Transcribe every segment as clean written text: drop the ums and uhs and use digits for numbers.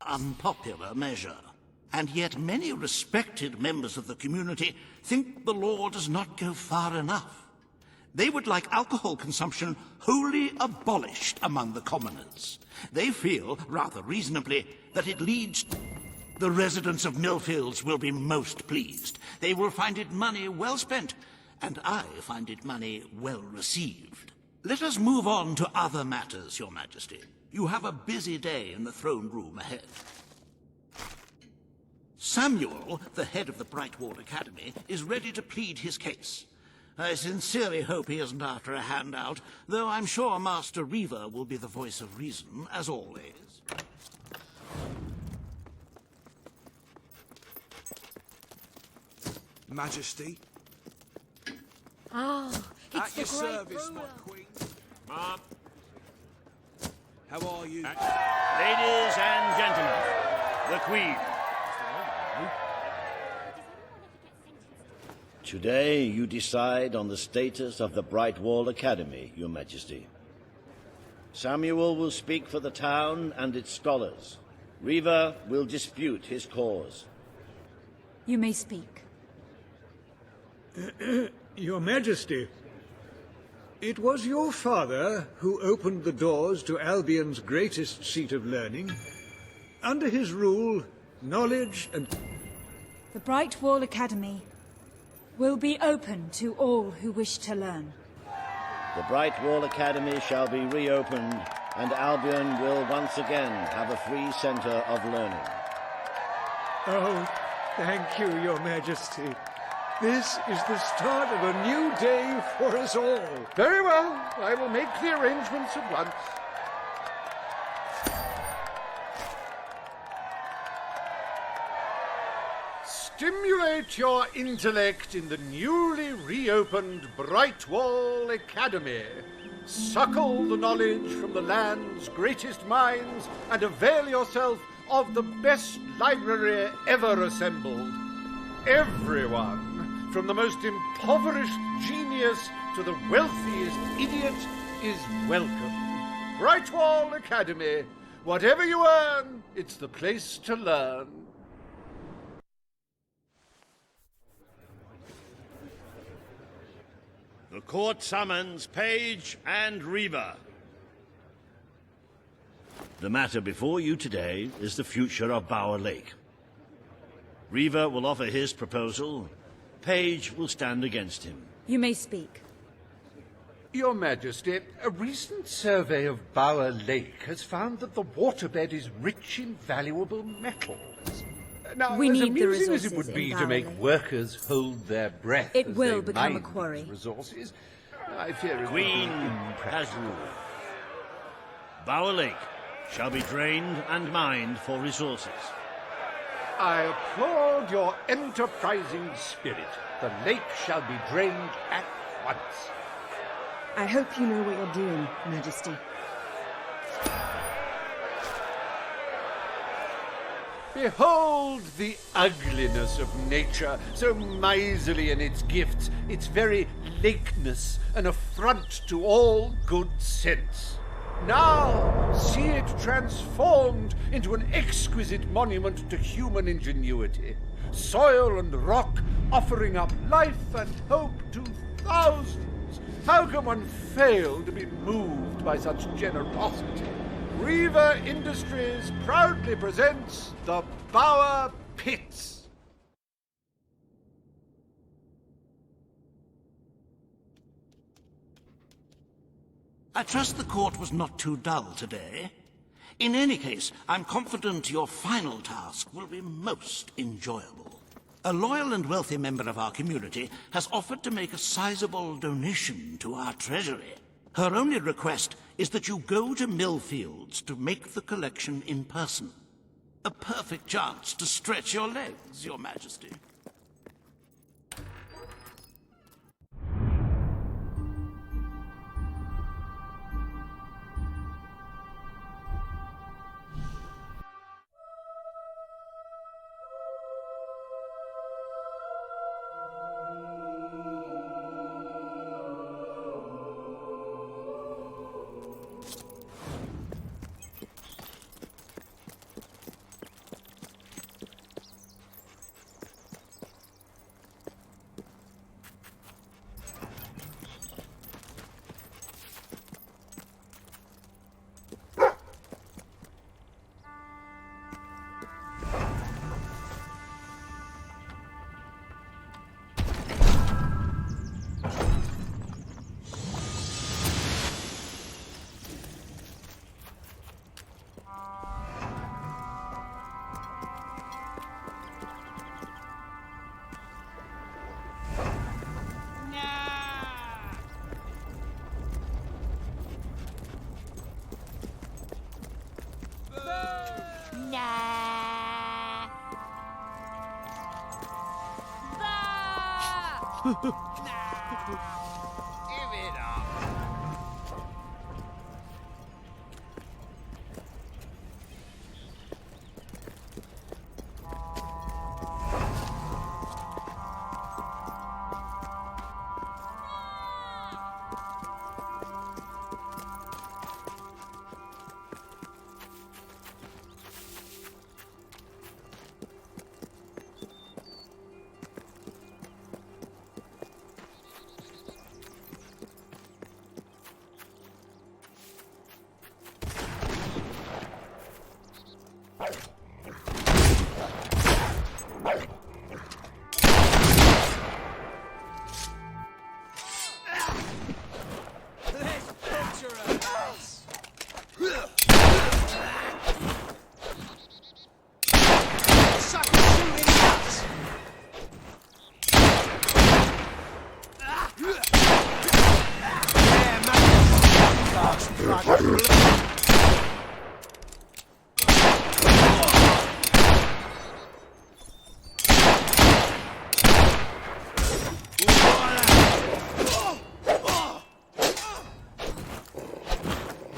unpopular measure. And yet many respected members of the community think the law does not go far enough. They would like alcohol consumption wholly abolished among the commoners. They feel, rather reasonably, that it leads... The residents of Millfields will be most pleased. They will find it money well spent, and I find it money well received. Let us move on to other matters, Your Majesty. You have a busy day in the throne room ahead. Samuel, the head of the Brightwall Academy, is ready to plead his case. I sincerely hope he isn't after a handout, though I'm sure Master Reaver will be the voice of reason, as always. Majesty. Oh, At it's your the great service, ruler. my queen. Mom. How are you? Ladies and gentlemen, the Queen. Today you decide on the status of the Brightwall Academy, Your Majesty. Samuel will speak for the town and its scholars. Reaver will dispute his cause. You may speak. Your Majesty, it was your father who opened the doors to Albion's greatest seat of learning. Under his rule, knowledge and... The Brightwall Academy will be open to all who wish to learn. The Brightwall Academy shall be reopened, and Albion will once again have a free centre of learning. Oh, thank you, Your Majesty. This is the start of a new day for us all. Very well. I will make the arrangements at once. Stimulate your intellect in the newly reopened Brightwall Academy. Suckle the knowledge from the land's greatest minds and avail yourself of the best library ever assembled. Everyone, from the most impoverished genius to the wealthiest idiot, is welcome. Brightwall Academy. Whatever you earn, it's the place to learn. The court summons Page and Reaver. The matter before you today is the future of Bower Lake. Reaver will offer his proposal. Page will stand against him. You may speak. Your Majesty, a recent survey of Bower Lake has found that the waterbed is rich in valuable metals. Now, We as need the amusing as it resources would in be to Bower make Lake. workers hold their breath It as will they become a mine quarry. these resources, I fear it would Queen be has impractical. ruled. Bower Lake shall be drained and mined for resources. I applaud your enterprising spirit. The lake shall be drained at once. I hope you know what you're doing, Majesty. Behold the ugliness of nature, so miserly in its gifts, its very lakeness, an affront to all good sense. Now see it transformed into an exquisite monument to human ingenuity. Soil and rock offering up life and hope to thousands. How can one fail to be moved by such generosity? Reaver Industries proudly presents the Bower Pits. I trust the court was not too dull today. In any case, I'm confident your final task will be most enjoyable. A loyal and wealthy member of our community has offered to make a sizable donation to our treasury. Her only request is that you go to Millfields to make the collection in person. A perfect chance to stretch your legs, Your Majesty.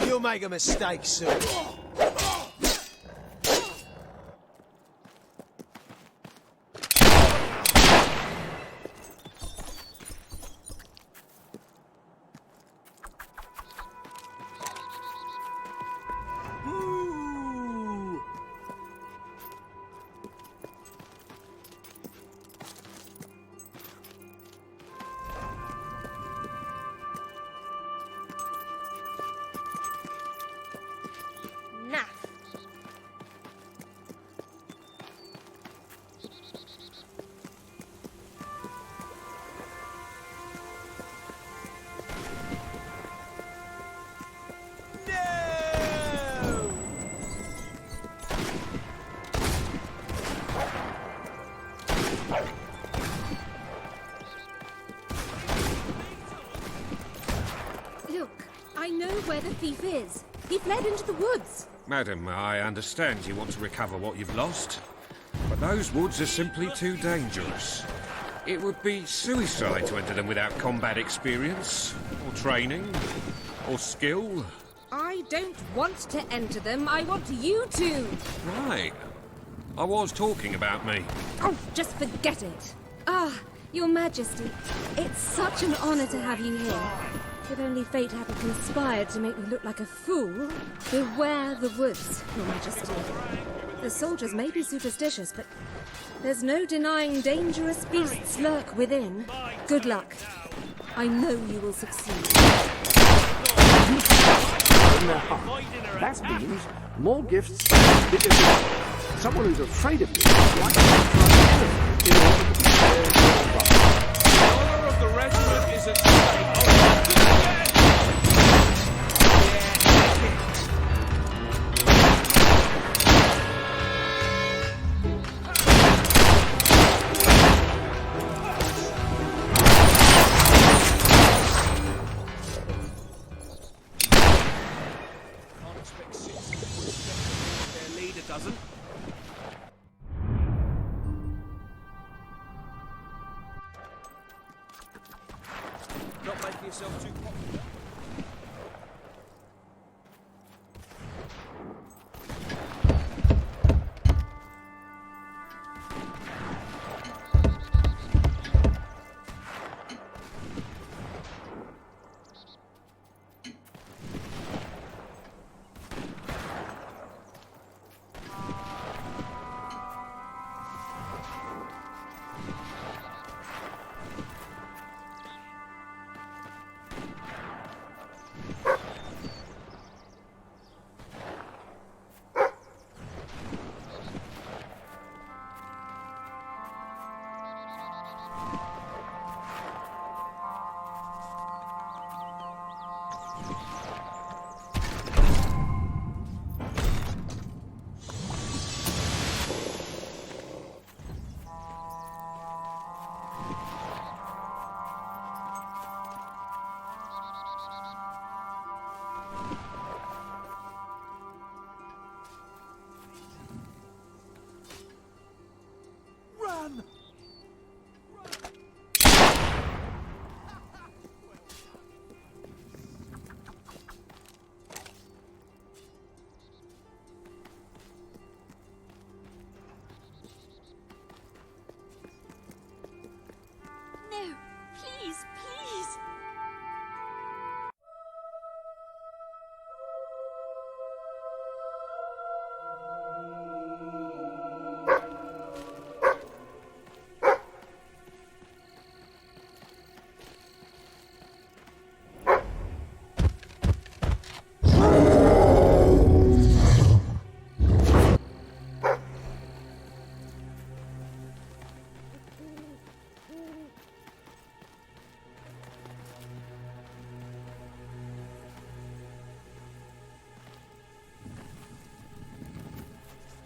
You'll make a mistake soon. Look, I know where the thief is. He fled into the woods. Madam, I understand you want to recover what you've lost, but those woods are simply too dangerous. It would be suicide to enter them without combat experience, or training, or skill. I don't want to enter them. I want you to. Right. I was talking about me. Oh, just forget it. Ah, Your Majesty, it's such an honor to have you here. If only fate hadn't conspired to make me look like a fool. Beware the woods, Your Majesty. The soldiers may be superstitious, but there's no denying dangerous beasts lurk within. Good luck. I know you will succeed. In their heart. That means more gifts, bigger gifts. Someone who's afraid of you is likely to try anything in order to be fair to your brother. The honor of the regiment is at stake. Not making yourself too popular.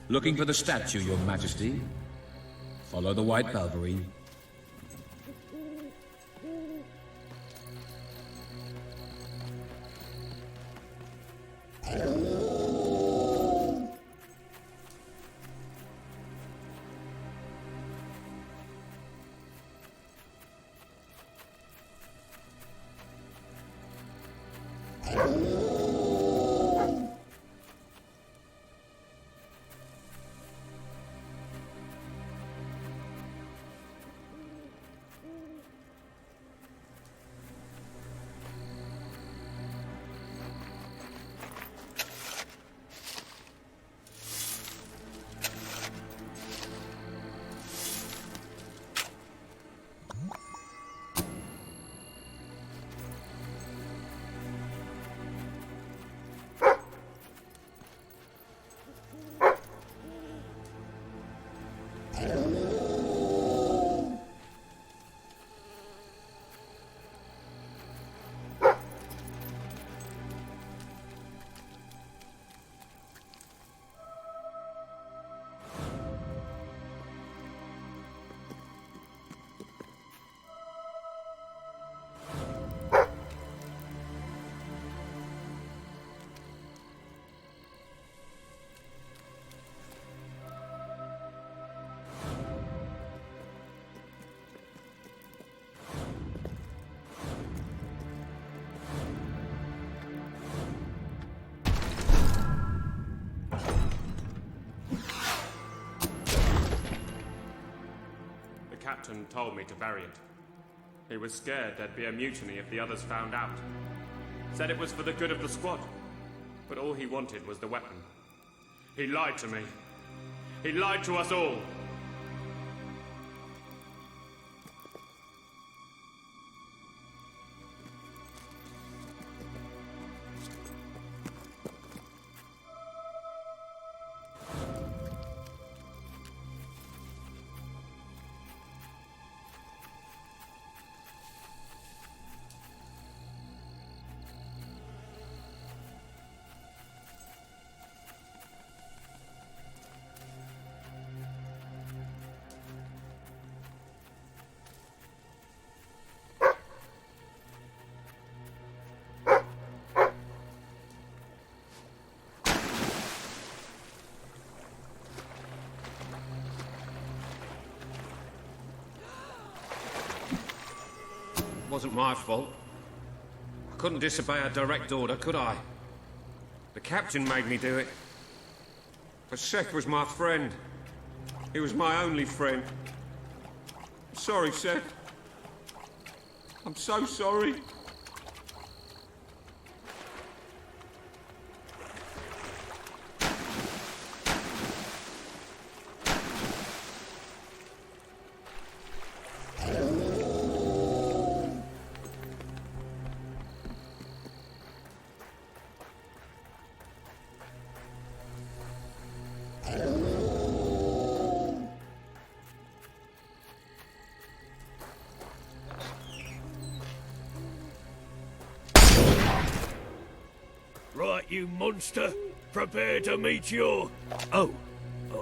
Looking for the statue, Your Majesty. Follow the white Balverine. The captain told me to bury it. He was scared there'd be a mutiny if the others found out. Said it was for the good of the squad, but all he wanted was the weapon. He lied to me. He lied to us all. It wasn't my fault. I couldn't disobey a direct order, could I? The captain made me do it. But Seth was my friend. He was my only friend. I'm sorry, Seth. I'm so sorry. Right, you monster. Prepare to meet your... Oh,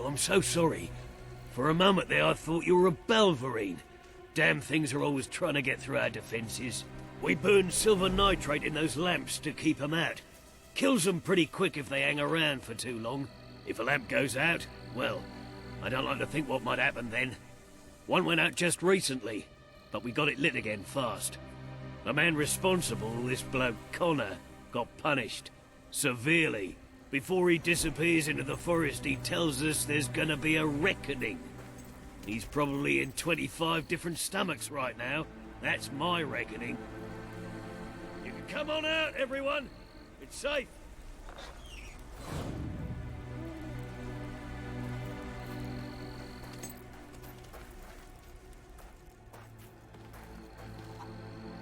I'm so sorry. For a moment there, I thought you were a Balverine. Damn things are always trying to get through our defences. We burn silver nitrate in those lamps to keep them out. Kills them pretty quick if they hang around for too long. If a lamp goes out, well, I don't like to think what might happen then. One went out just recently, but we got it lit again fast. The man responsible, this bloke Connor, got punished. Severely. Before he disappears into the forest, he tells us there's gonna be a reckoning. He's probably in 25 different stomachs right now. That's my reckoning. You can come on out, everyone. It's safe.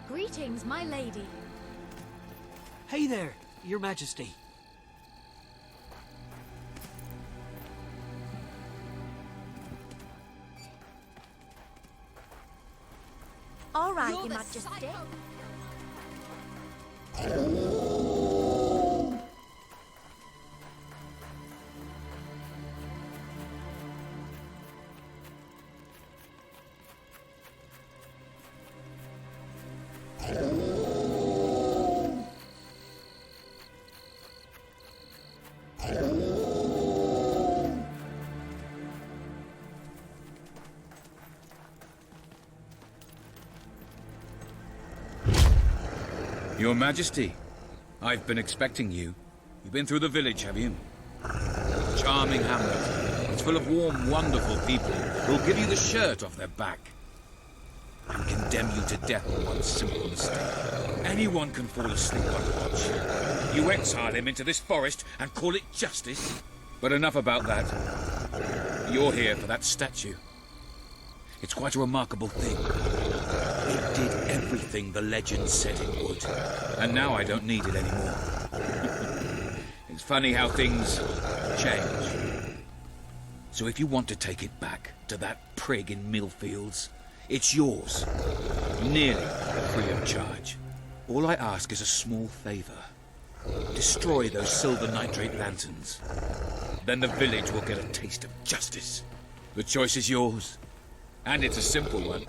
Greetings, my lady. Hey there, Your Majesty. All right, Your Majesty. Your Majesty, I've been expecting you. You've been through the village, have you? Charming hamlet. It's full of warm, wonderful people who'll give you the shirt off their back and condemn you to death on one simple mistake. Anyone can fall asleep on watch. You exile him into this forest and call it justice? But enough about that. You're here for that statue. It's quite a remarkable thing. It did everything the legend said it would. And now I don't need it anymore. It's funny how things change. So if you want to take it back to that prig in Millfields, it's yours. Nearly free of charge. All I ask is a small favor. Destroy those silver nitrate lanterns. Then the village will get a taste of justice. The choice is yours. And it's a simple one.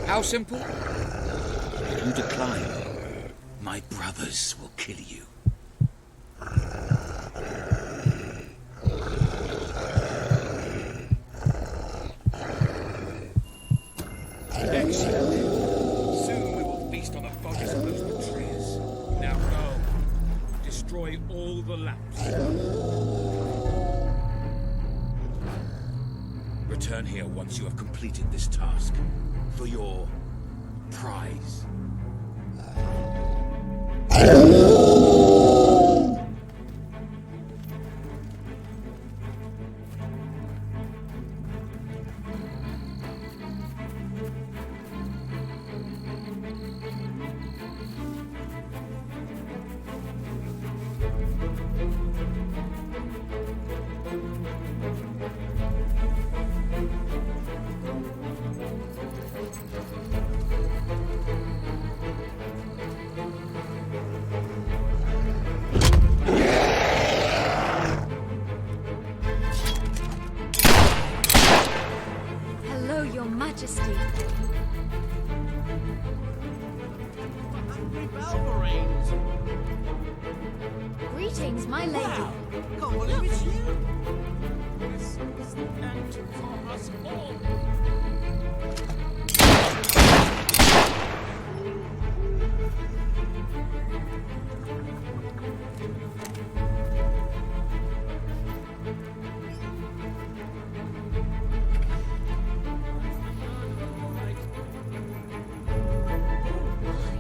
How simple? If you decline, my brothers will kill you. Excellent. Soon we will feast on the bodies of those betrayers. Now go. Destroy all the lamps. Return here once you have completed this task. For your prize. Hello, Your Majesty. Greetings, my lady. Can't believe it's you. This is the end for us all.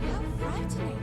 You're frightening.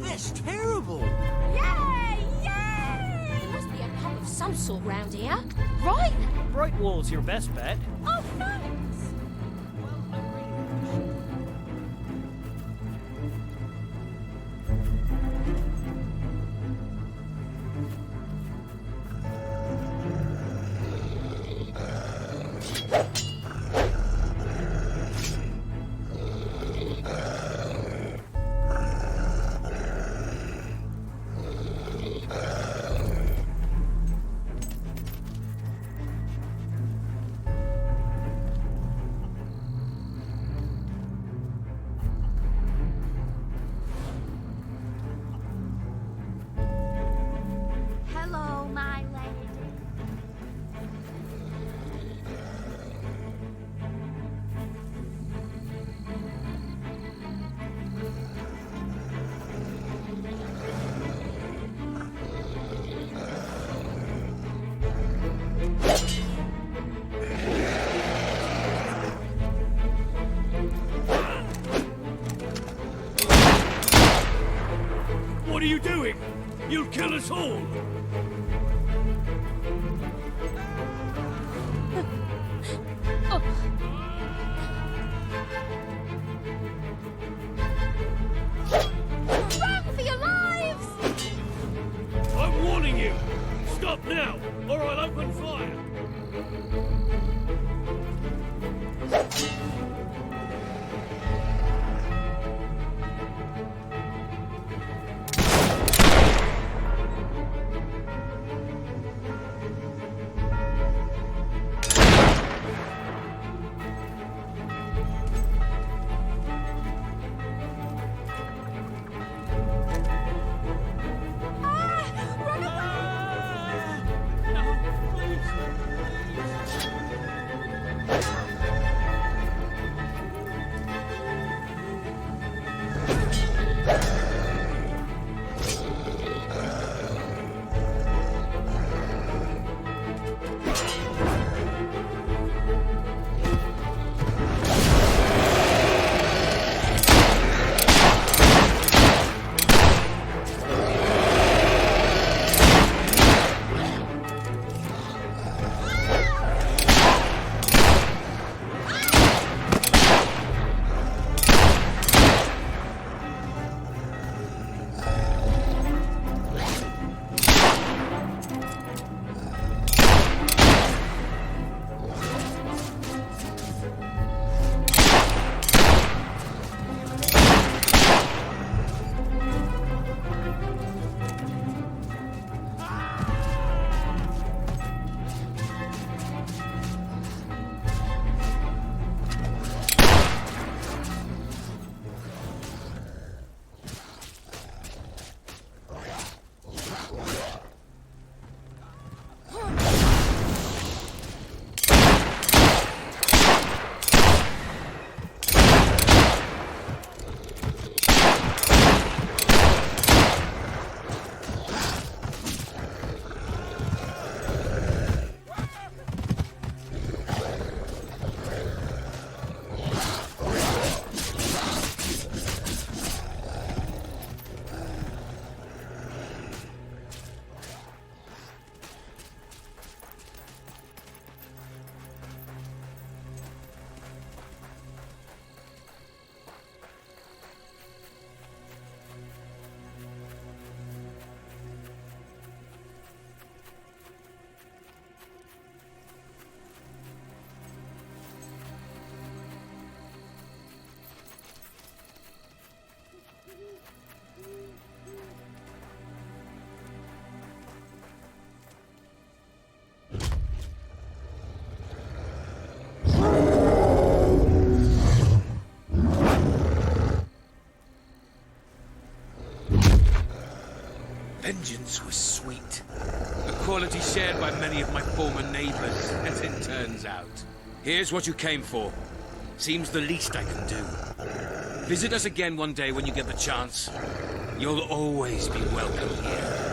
That's terrible. Yay! Yay! There must be a pub of some sort round here, right? Bright Wall's your best bet. Oh, thanks. Hello, my lady. you doing? You'll kill us all! Run for your lives! I'm warning you! Stop now, or I'll open fire! Vengeance was sweet. A quality shared by many of my former neighbors, as it turns out. Here's what you came for. Seems the least I can do. Visit us again one day when you get the chance. You'll always be welcome here.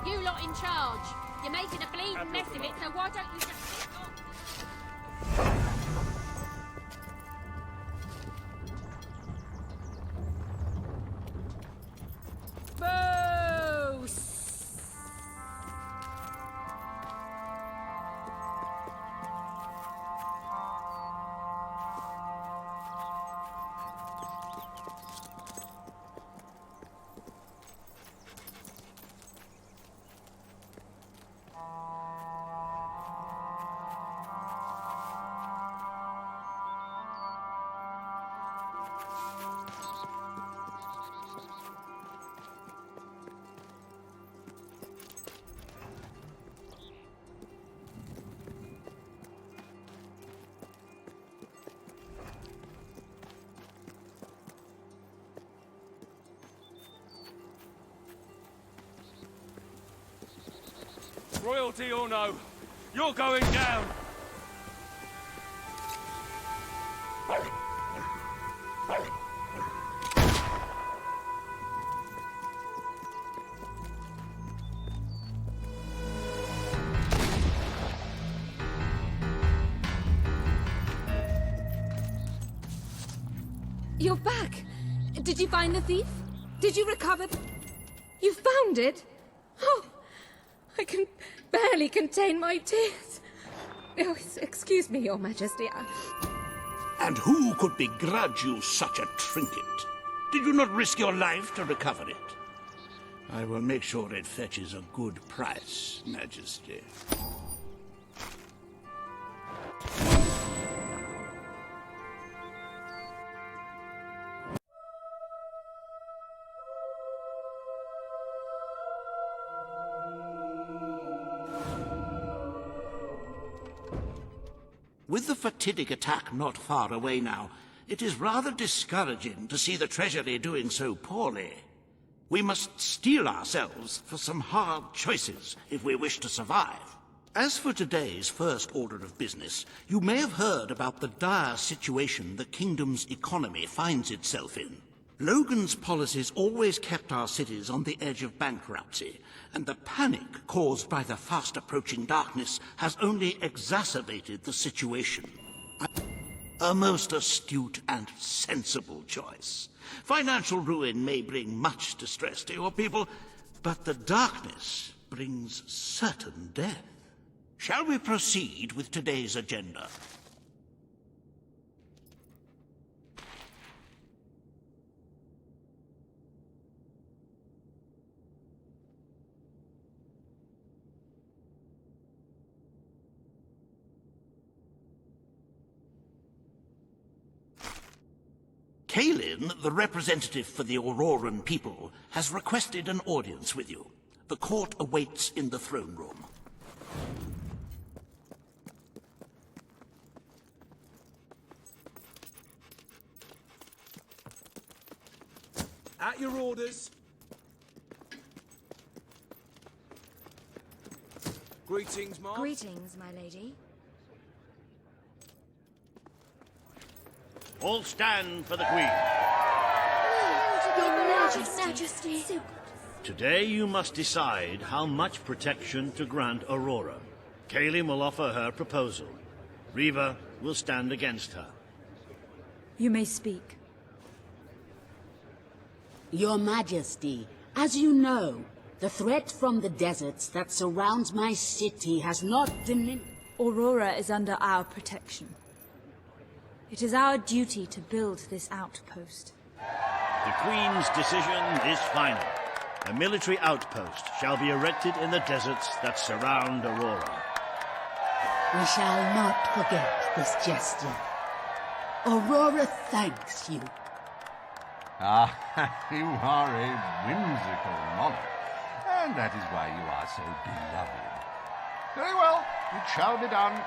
You lot in charge. You're making a bleeding mess of it, so why don't you just sit on... Boo! Royalty or no, you're going down. You're back! Did you find the thief? Did you recover You found it? Oh, I can barely contain my tears. Oh, excuse me, Your Majesty. And who could begrudge you such a trinket? Did you not risk your life to recover it? I will make sure it fetches a good price, Majesty. With the fatidic attack not far away now, it is rather discouraging to see the Treasury doing so poorly. We must steel ourselves for some hard choices if we wish to survive. As for today's first order of business, you may have heard about the dire situation the kingdom's economy finds itself in. Logan's policies always kept our cities on the edge of bankruptcy, and the panic caused by the fast-approaching darkness has only exacerbated the situation. A most astute and sensible choice. Financial ruin may bring much distress to your people, but the darkness brings certain death. Shall we proceed with today's agenda? Kalin, the representative for the Auroran people, has requested an audience with you. The court awaits in the throne room. At your orders. Greetings, Mark. Greetings, my lady. All stand for the Queen. Your Majesty. Today you must decide how much protection to grant Aurora. Kalin will offer her proposal. Riva will stand against her. You may speak. Your Majesty, as you know, the threat from the deserts that surrounds my city has not diminished. Aurora is under our protection. It is our duty to build this outpost. The Queen's decision is final. A military outpost shall be erected in the deserts that surround Aurora. We shall not forget this gesture. Aurora thanks you. Ah, you are a whimsical monarch, and that is why you are so beloved. Very well, it shall be done.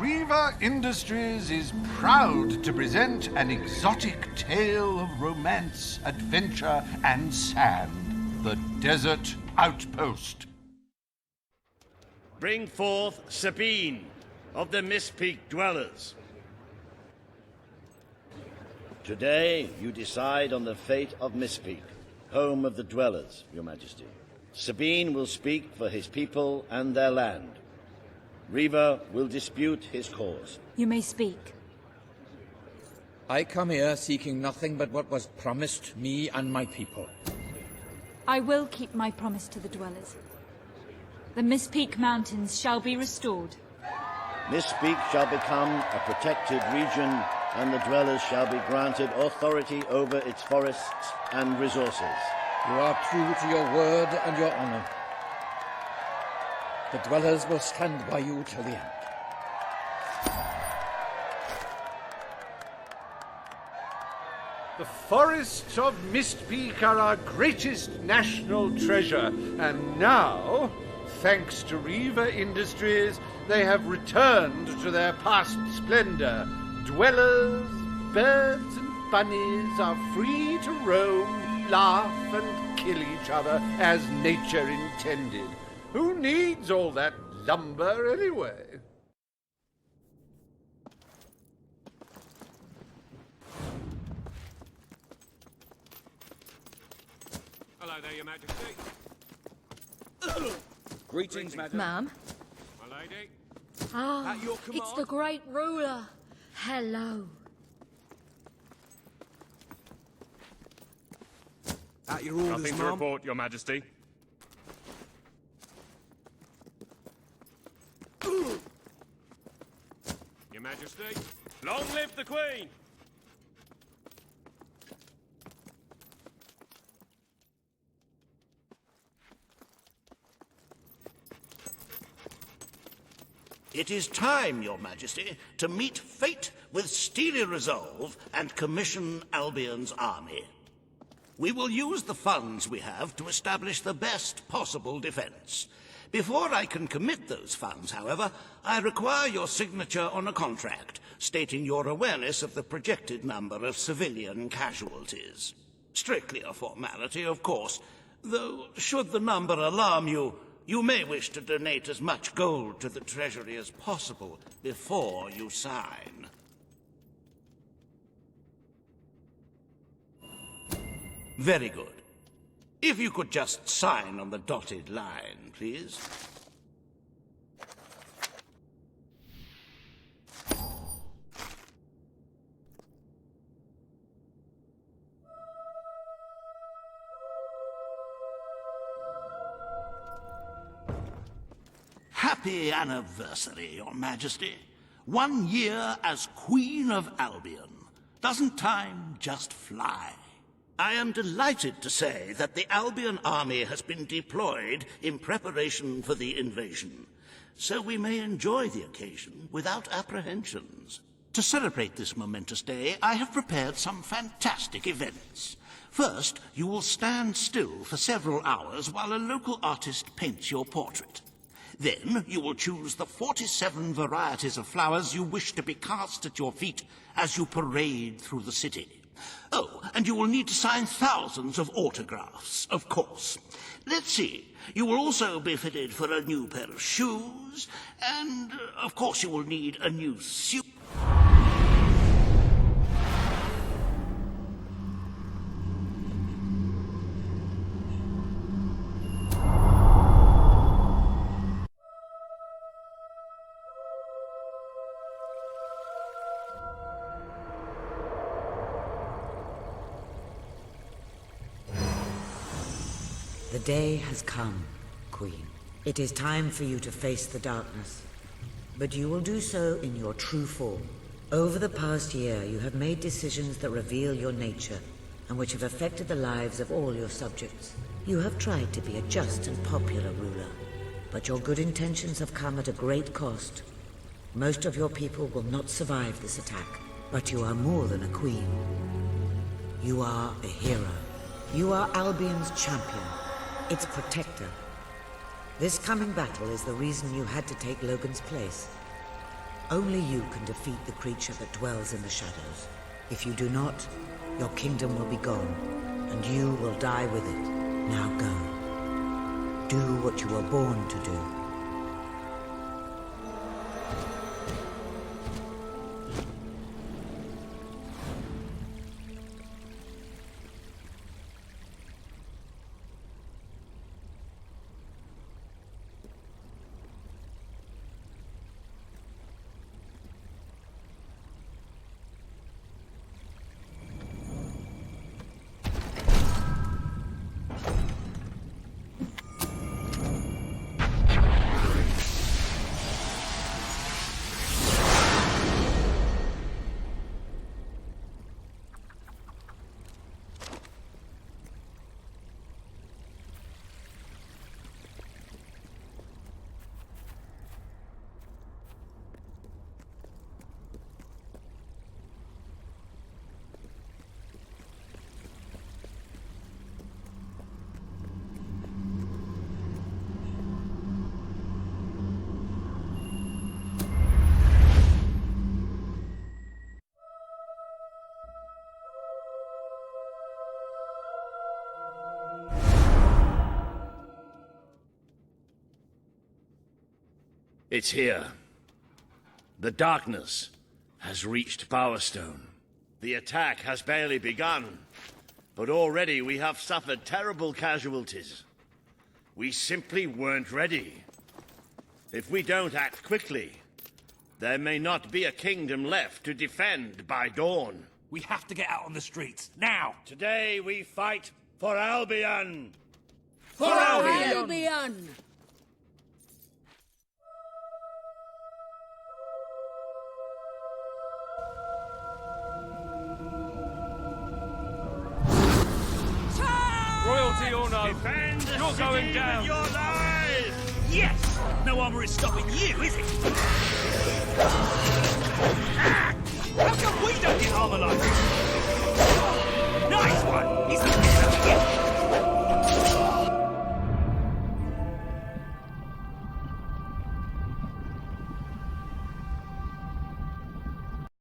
Riva Industries is proud to present an exotic tale of romance, adventure, and sand. The Desert Outpost. Bring forth Sabine of the Mistpeak Dwellers. Today you decide on the fate of Mistpeak, home of the Dwellers, Your Majesty. Sabine will speak for his people and their land. Riva will dispute his cause. You may speak. I come here seeking nothing but what was promised me and my people. I will keep my promise to the Dwellers. The Mistpeak Mountains shall be restored. Mistpeak shall become a protected region, and the Dwellers shall be granted authority over its forests and resources. You are true to your word and your honor. The Dwellers will stand by you till the end. The forests of Mistpeak are our greatest national treasure, and now, thanks to Riva Industries, they have returned to their past splendor. Dwellers, birds, and bunnies are free to roam laugh and kill each other as nature intended. Who needs all that lumber anyway? Hello there, Your Majesty. Greetings, madam. Ma'am? My lady. Ah, At your it's the great ruler. Hello. At your orders, Nothing to Mum. report, Your Majesty. Your Majesty. Long live the Queen! It is time, Your Majesty, to meet fate with steely resolve and commission Albion's army. We will use the funds we have to establish the best possible defense. Before I can commit those funds, however, I require your signature on a contract stating your awareness of the projected number of civilian casualties. Strictly a formality, of course, though should the number alarm you, you may wish to donate as much gold to the treasury as possible before you sign. Very good. If you could just sign on the dotted line, please. Happy anniversary, Your Majesty. 1 year as Queen of Albion. Doesn't time just fly? I am delighted to say that the Albion army has been deployed in preparation for the invasion, so we may enjoy the occasion without apprehensions. To celebrate this momentous day, I have prepared some fantastic events. First, you will stand still for several hours while a local artist paints your portrait. Then you will choose the 47 varieties of flowers you wish to be cast at your feet as you parade through the city. Oh, and you will need to sign thousands of autographs, of course. Let's see. You will also be fitted for a new pair of shoes, and, of course, you will need a new suit. The day has come, Queen. It is time for you to face the darkness. But you will do so in your true form. Over the past year, you have made decisions that reveal your nature, and which have affected the lives of all your subjects. You have tried to be a just and popular ruler, but your good intentions have come at a great cost. Most of your people will not survive this attack, but you are more than a queen. You are a hero. You are Albion's champion, its protector. This coming battle is the reason you had to take Logan's place. Only you can defeat the creature that dwells in the shadows. If you do not, your kingdom will be gone, and you will die with it. Now go. Do what you were born to do. It's here. The darkness has reached Power Stone. The attack has barely begun, but already we have suffered terrible casualties. We simply weren't ready. If we don't act quickly, there may not be a kingdom left to defend by dawn. We have to get out on the streets, now! Today we fight for Albion! For Albion! Albion! Royalty or no, Defend the you're city going down! with your lives! Yes! No armor is stopping you, is it? How come we don't get armor like this?